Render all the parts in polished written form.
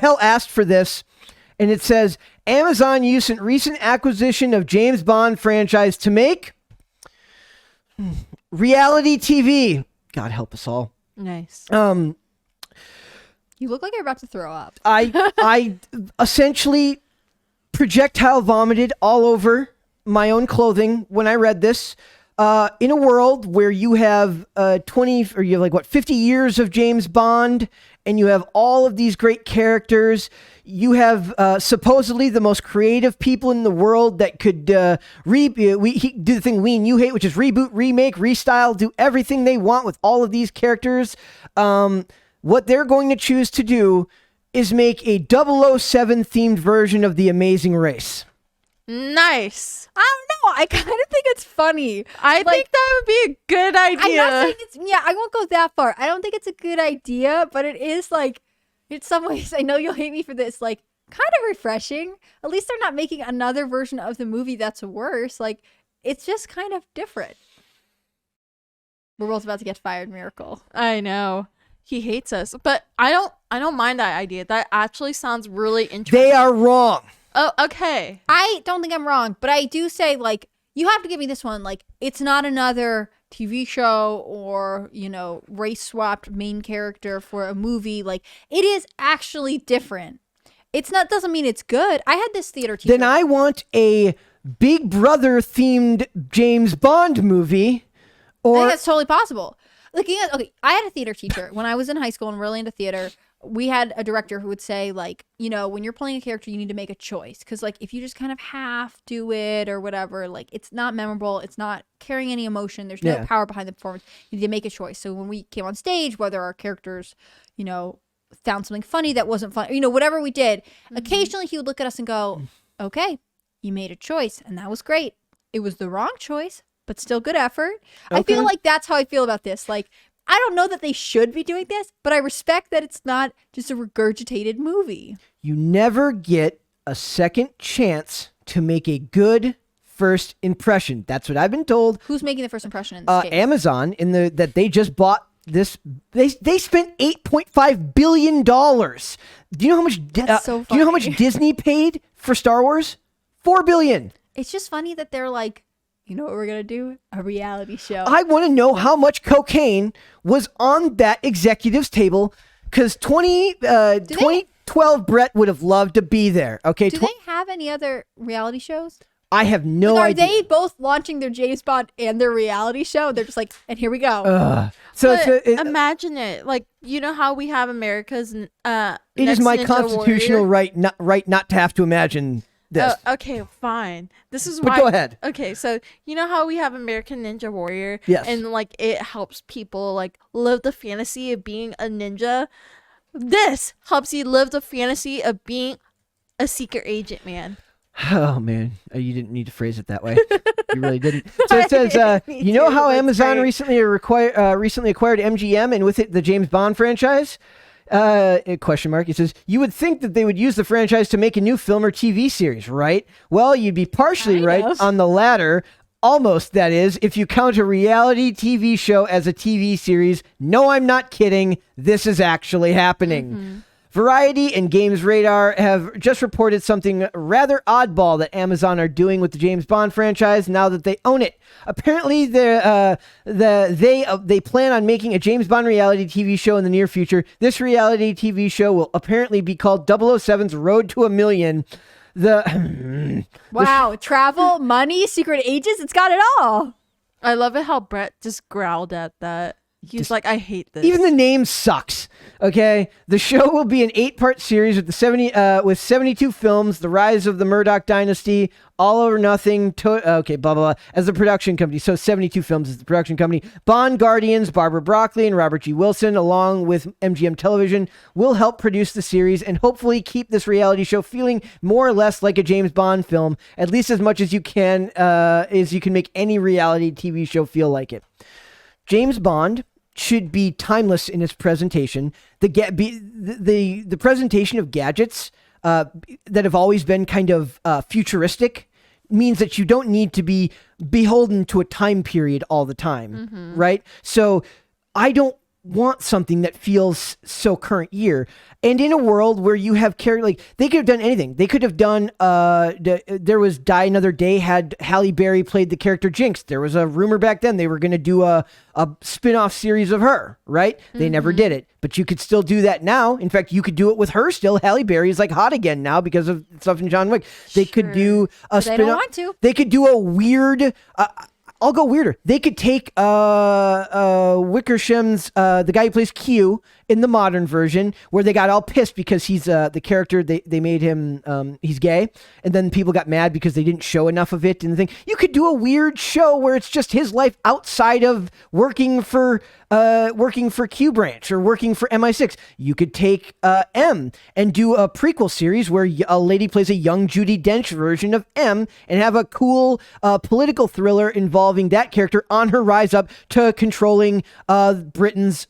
the hell asked for this? And it says, Amazon used a recent acquisition of James Bond franchise to make reality TV. God help us all. Nice. You look like you're about to throw up. I essentially projectile vomited all over my own clothing when I read this. In a world where you have 50 years of James Bond, and you have all of these great characters, you have supposedly the most creative people in the world that could do the thing we and you hate, which is reboot, remake, restyle, do everything they want with all of these characters. What they're going to choose to do is make a 007 themed version of The Amazing Race. Nice. I don't know. I kind of think it's funny. I think that would be a good idea. I'm not saying I won't go that far. I don't think it's a good idea, but it is like, in some ways, I know you'll hate me for this, like, kind of refreshing. At least they're not making another version of the movie that's worse. Like, it's just kind of different. We're both about to get fired, Miracle. I know. He hates us. But I don't mind that idea. That actually sounds really interesting. They are wrong. Oh, okay. I don't think I'm wrong, but I do say, like, you have to give me this one. Like, it's not another TV show or, race swapped main character for a movie. Like, it is actually different. It's not, doesn't mean it's good. I had this theater teacher. Then I want a Big Brother themed James Bond movie. I Or think that's totally possible. Like, okay, I had a theater teacher when I was in high school and really into theater. We had a director who would say, like, when you're playing a character, you need to make a choice. Because, like, if you just kind of half do it or whatever, like, it's not memorable. It's not carrying any emotion. There's no power behind the performance. You need to make a choice. So when we came on stage, whether our characters, found something funny that wasn't funny, whatever we did, occasionally he would look at us and go, okay, you made a choice. And that was great. It was the wrong choice, but still good effort. Okay. I feel like that's how I feel about this. Like, I don't know that they should be doing this, but I respect that it's not just a regurgitated movie. You never get a second chance to make a good first impression. That's what I've been told. Who's making the first impression in this case? Amazon, that they just bought this. They spent $8.5 billion. Do you know how much? That's so funny. Do you know how much Disney paid for Star Wars? $4 billion. It's just funny that they're like, you know what we're going to do? A reality show. I want to know how much cocaine was on that executive's table, because 2012 Brett would have loved to be there. Okay. Do they have any other reality shows? I have no idea. Are they idea. both launching their James Bond and their reality show? Th're just like, and here we go. Imagine it. Like, you know how we have America's it Next is my Ninja constitutional Warrior? right not to have to imagine this. Okay, fine. This is But why. go ahead. Okay, so you know how we have American Ninja Warrior? Yes. And like it helps people like live the fantasy of being a ninja. This helps you live the fantasy of being a secret agent, man. Oh man, you didn't need to phrase it that way. You really didn't. So it says, you know how Amazon recently acquired MGM and with it the James Bond franchise? Question mark. It says, you would think that they would use the franchise to make a new film or TV series, right? Well, you'd be partially right on the latter. Almost, that is, if you count a reality TV show as a TV series. No, I'm not kidding. This is actually happening. Mm-hmm. Variety and Games Radar have just reported something rather oddball that Amazon are doing with the James Bond franchise now that they own it. Apparently, they plan on making a James Bond reality TV show in the near future. This reality TV show will apparently be called 007's Road to a Million. Wow, travel, money, secret agents, it's got it all. I love it how Brett just growled at that. He's like, I hate this. Even the name sucks. Okay, the show will be an 8-part series with 72 films. The Rise of the Murdoch Dynasty, All or Nothing. Blah blah blah. As the production company, so 72 films is the production company. Bond Guardians, Barbara Broccoli and Robert G. Wilson, along with MGM Television, will help produce the series and hopefully keep this reality show feeling more or less like a James Bond film, at least as much as you can make any reality TV show feel like it. James Bond should be timeless in its presentation. The presentation of gadgets that have always been kind of futuristic means that you don't need to be beholden to a time period all the time, right? So I don't want something that feels so current year. And in a world where you have character, like they could have done anything. They could have done, there was Die Another Day had Halle Berry played the character Jinx. There was a rumor back then they were going to do a spin-off series of her, right? They never did it, but you could still do that now. In fact, you could do it with her still. Halle Berry is like hot again now because of stuff in John Wick. They could do a spin-off. They don't want to. They could do a weird, I'll go weirder. They could take Wickersham's, the guy who plays Q in the modern version, where they got all pissed because he's the character they made him he's gay, and then people got mad because they didn't show enough of it and the thing. You could do a weird show where it's just his life outside of working for Q Branch or working for MI6. You could take M and do a prequel series where a lady plays a young Judi Dench version of M and have a cool political thriller involving that character on her rise up to controlling Britain's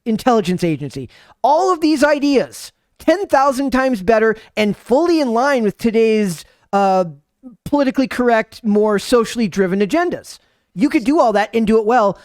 intelligence agency. All of these ideas, 10,000 times better and fully in line with today's politically correct, more socially driven agendas. You could do all that and do it well.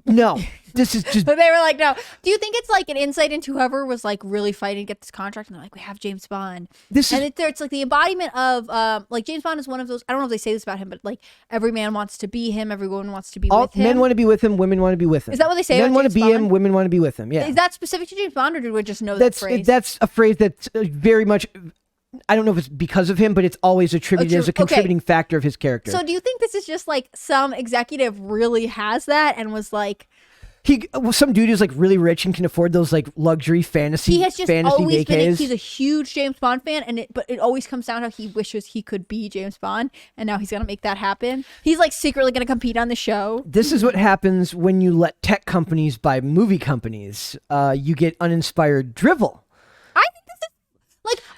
No, this is just. But they were like, no. Do you think it's like an insight into whoever was like really fighting to get this contract? And they're like, we have James Bond. It's like the embodiment of like James Bond is one of those. I don't know if they say this about him, but like every man wants to be him. Everyone wants to be with him. Men want to be with him. Women want to be with him. Is that what they say? Men about want James to be Bond? him. Women want to be with him. Yeah. Is that specific to James Bond, or did we just know that phrase? That's a phrase that's very much. I don't know if it's because of him, but it's always attributed as a contributing factor of his character. So do you think this is just like some executive really has that and was like, some dude who's like really rich and can afford those like luxury fantasy he has just always vacays. he's a huge James Bond fan, but it always comes down to he wishes he could be James Bond, and now he's gonna make that happen. He's like secretly gonna compete on the show. This is what happens when you let tech companies buy movie companies. You get uninspired drivel.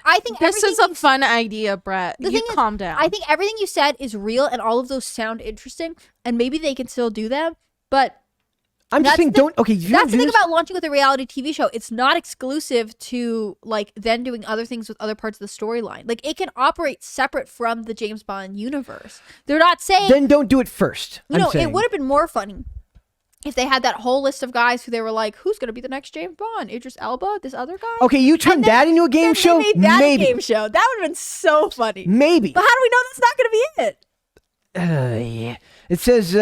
I think This is a fun idea, Brett. You calm down. I think everything you said is real, and all of those sound interesting, and maybe they can still do them. But I'm just saying, that's the thing about launching with a reality TV show. It's not exclusive to like then doing other things with other parts of the storyline. Like it can operate separate from the James Bond universe. They're not saying then don't do it first. It would have been more funny if they had that whole list of guys who they were like, who's going to be the next James Bond? Idris Elba, this other guy? Okay, you turned that into a game show? They made that Maybe. a game show. That would have been so funny. Maybe. But how do we know that's not going to be it? Yeah. It says,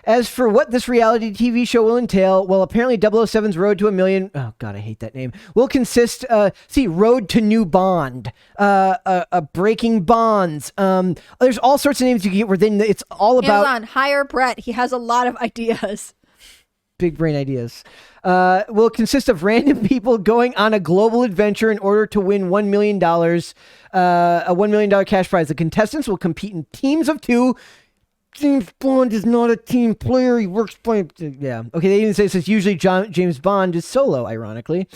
as for what this reality TV show will entail, well, apparently 007's Road to a Million, oh God, I hate that name, will consist, Road to New Bond, Breaking Bonds, there's all sorts of names you can get where then it's all about... Amazon, hire Brett. He has a lot of ideas. Big brain ideas. Will consist of random people going on a global adventure in order to win $1 million, a $1 million cash prize. The contestants will compete in teams of 2. James Bond is not a team player. He works by... Yeah. Okay, they even say it says usually James Bond is solo, ironically.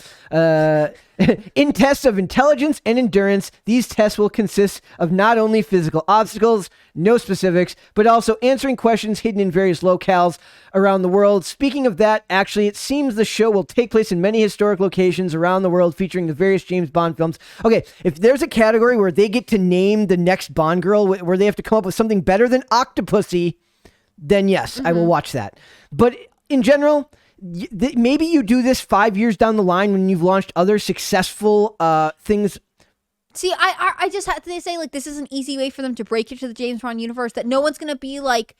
In tests of intelligence and endurance, these tests will consist of not only physical obstacles, no specifics, but also answering questions hidden in various locales around the world. Speaking of that, actually, it seems the show will take place in many historic locations around the world featuring the various James Bond films. Okay, if there's a category where they get to name the next Bond girl, where they have to come up with something better than Octopussy, then yes, I will watch that. But in general... maybe you do this 5 years down the line when you've launched other successful things. See, I just have to say, like, this is an easy way for them to break into the James Bond universe that no one's going to be like,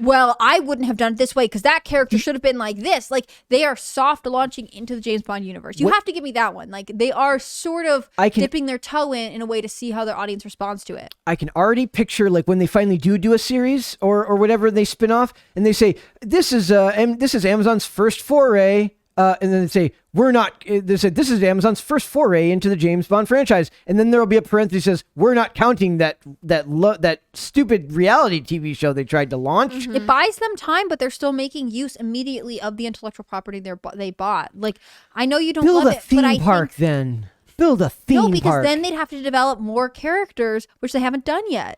well, I wouldn't have done it this way because that character should have been like this. Like, they are soft launching into the James Bond universe. You have to give me that one. Like, they are sort of dipping their toe in a way to see how their audience responds to it. I can already picture, like, when they finally do a series or whatever they spin off, and they say, this is Amazon's first foray. And then they say, this is Amazon's first foray into the James Bond franchise. And then there'll be a parenthesis that says, we're not counting that stupid reality TV show they tried to launch. Mm-hmm. It buys them time, but they're still making use immediately of the intellectual property they bought. Like, I know you don't love it, but I park think... then. Build a theme park. No, because then they'd have to develop more characters, which they haven't done yet.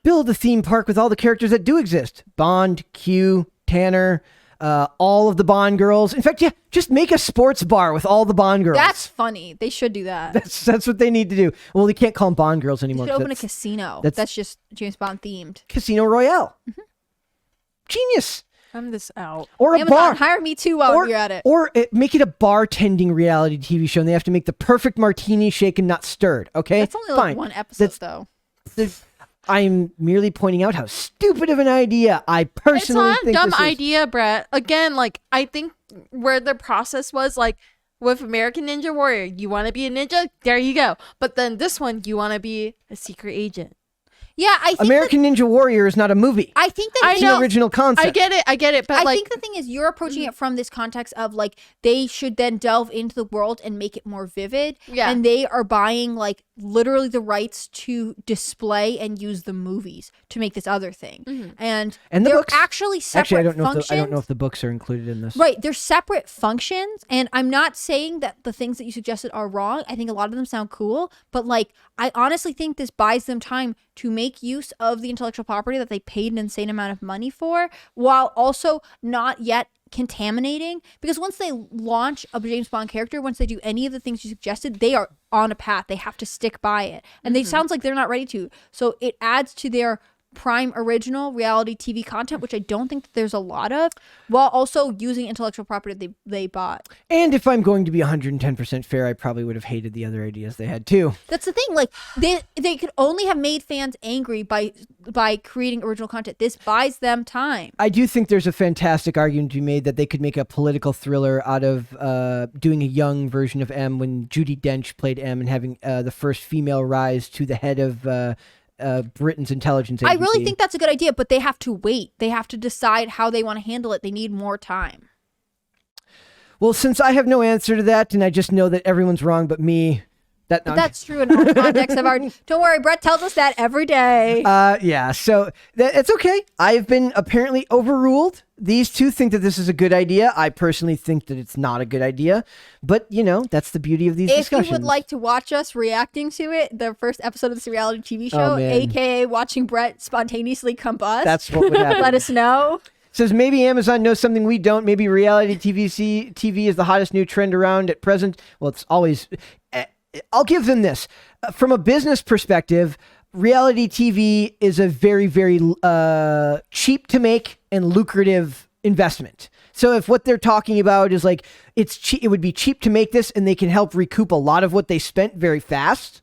Build a theme park with all the characters that do exist. Bond, Q, Tanner... all of the Bond girls. In fact, yeah, just make a sports bar with all the Bond girls. That's funny. They should do that. That's what they need to do. Well, they can't call them Bond girls anymore. They should open a casino. That's just James Bond themed. Casino Royale. Mm-hmm. Genius. I'm this out. Or a Amazon, bar. hire me too while Or, you're at it. make it a bartending reality TV show, and they have to make the perfect martini shaken, not stirred. Okay, That's only like fine. one episode, That's- though. I'm merely pointing out how stupid of an idea I It's personally not a think dumb this is. idea, Brett. Again, like I think where the process was like with American Ninja Warrior, you want to be a ninja, there you go. But then this one, you want to be a secret agent. Yeah, I think American Ninja Warrior is not a movie. I think that I It's know. an original concept. I get it, but I like think the thing is you're approaching it from this context of like they should then delve into the world and make it more vivid. Yeah. And they are buying like literally the rights to display and use the movies to make this other thing. And And the they're books. actually separate Actually, I don't know. functions. I don't know if the books are included in this. Right, they're separate functions, and I'm not saying that the things that you suggested are wrong. I think a lot of them sound cool, but like I honestly think this buys them time to make use of the intellectual property that they paid an insane amount of money for, while also not yet contaminating. Because once they launch a James Bond character, once they do any of the things you suggested, they are on a path. They have to stick by it, and they sounds like they're not ready to. So it adds to their prime original reality TV content, which I don't think that there's a lot of, while also using intellectual property they bought. And if I'm going to be 110% fair, I probably would have hated the other ideas they had too. That's the thing. Like they could only have made fans angry by creating original content. This buys them time. I do think there's a fantastic argument to be made that they could make a political thriller out of doing a young version of M when Judi Dench played M and having the first female rise to the head of Britain's intelligence I agency. really think that's a good idea, but they have to wait. They have to decide how they want to handle it. They need more time. Well, since I have no answer to that, and I just know that everyone's wrong but me, But that's true in our context of our. Don't worry, Brett tells us that every day. yeah, so it's okay. I've been apparently overruled. These two think that this is a good idea. I personally think that it's not a good idea. But, that's the beauty of these If discussions. you would like to watch us reacting to it, the first episode of this reality TV show, man. aka watching Brett spontaneously combust, That's what would happen. let us know. Says maybe Amazon knows something we don't. Maybe reality TV is the hottest new trend around at present. Well, it's always. I'll give them this. From a business perspective, reality TV is a very, very cheap to make and lucrative investment. So if what they're talking about is like it would be cheap to make this and they can help recoup a lot of what they spent very fast,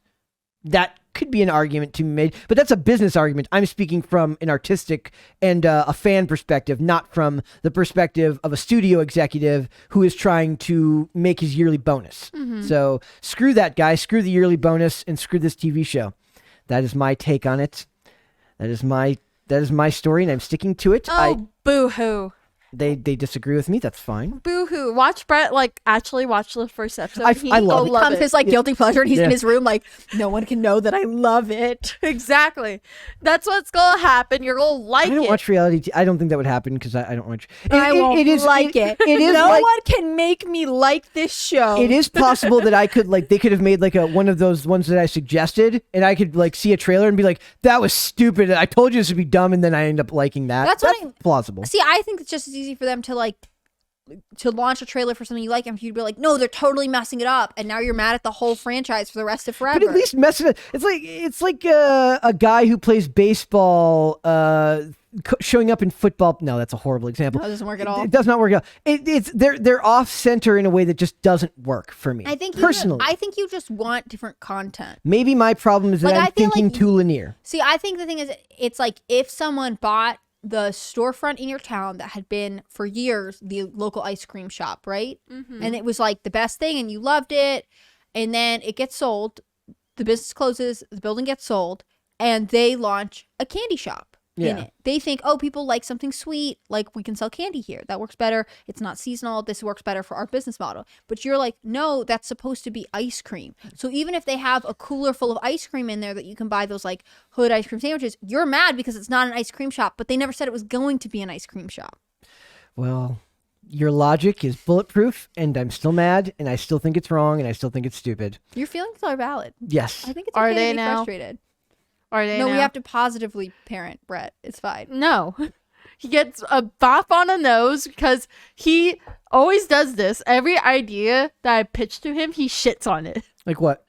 that could be an argument to be made, but that's a business argument. I'm speaking from an artistic and a fan perspective, not from the perspective of a studio executive who is trying to make his yearly bonus. So screw that guy, screw the yearly bonus, and screw this TV show. That is my take on it. That is my story, and I'm sticking to it. oh, boo-hoo. They disagree with me. That's fine. Boo-hoo. Watch Brett actually watch the first episode. I love it. Becomes his guilty pleasure, and he's Yeah. in his room like, no one can know that I love it. Exactly. That's what's gonna happen. You're gonna like I don't it. watch reality. I don't think that would happen because I don't watch. I won't like it. It is no like, one can make me like this show. It is possible that I could they could have made one of those ones that I suggested, and I could see a trailer and be like, "That was stupid. I told you this would be dumb," and then I end up liking that. That's what plausible. See, I think it's just as easy for them to launch a trailer for something you like, and you'd be like, no, they're totally messing it up, and now you're mad at the whole franchise for the rest of forever. But at least mess it up. It's like a guy who plays baseball showing up in football. No, that's a horrible example. That doesn't work at all. It does not work out. They're off center in a way that just doesn't work for me. I think personally, I think you just want different content. maybe my problem is that Like, I I'm feel thinking like too linear. See, I think the thing is, it's like if someone bought the storefront in your town that had been for years the local ice cream shop, right? And it was like the best thing, and you loved it, and then it gets sold, the business closes, the building gets sold, and they launch a candy shop in Yeah. it. They think, oh, people like something sweet, like we can sell candy here. That works better. It's not seasonal. This works better for our business model. But you're like, no, that's supposed to be ice cream. So even if they have a cooler full of ice cream in there that you can buy those like hood ice cream sandwiches, you're mad because it's not an ice cream shop, but they never said it was going to be an ice cream shop. Well, your logic is bulletproof, and I'm still mad, and I still think it's wrong, and I still think it's stupid. Your feelings are valid. Yes. I think it's Are okay they to be now? frustrated. Are they No, we now? have to positively parent Brett. It's fine. No. He gets a bop on the nose because he always does this. Every idea that I pitch to him, he shits on it. Like what?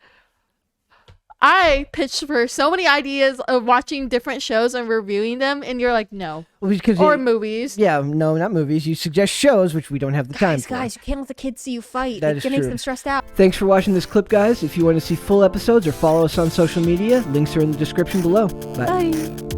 I pitched for so many ideas of watching different shows and reviewing them, and you're like, no. Well, because Or you- movies. Yeah, no, not movies. You suggest shows, which we don't have the time for. Guys, you can't let the kids see you fight. That It is makes true. them stressed out. Thanks for watching this clip, guys. If you want to see full episodes or follow us on social media, links are in the description below. Bye. Bye.